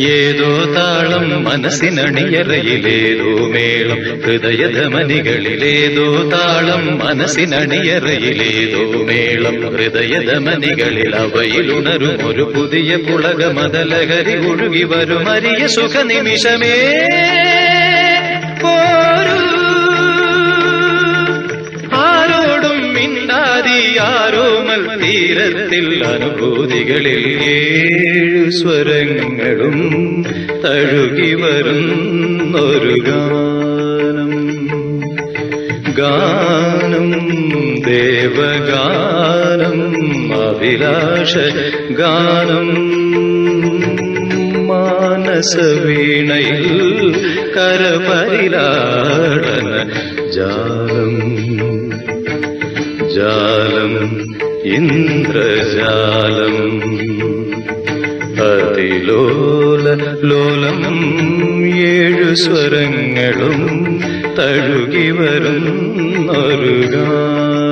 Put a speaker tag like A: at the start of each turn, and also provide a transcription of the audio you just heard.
A: ഏതോ താളം മനസ്സിനണിയറയിലേതോ മേളം ഹൃദയധമനികളിലേതോ താളം മനസ്സിനണിയറയിലേതോ മേളം ഹൃദയധമനികളിൽ അവയിലുണരും ഒരു പുതിയ പുളക മദലഹരി ഒഴുകി വരും അരിയ സുഖനിമിഷമേ ആരോമൽ തീരത്തിൽ അനുഭൂതികളിൽ ഏഴു സ്വരങ്ങളും തഴുകി വരുന്നൊരു ഗാനം ഗാനം ദേവഗാനം അഭിലാഷ ഗാനം മാനസവീണയിൽ കരപരിലാടന ജാലം ജാലം ഇന്ദ്രജാലം അതിലോല ലോലം ഏഴു സ്വരങ്ങളും തഴുകി വരുന്നൊരു ഗാനം.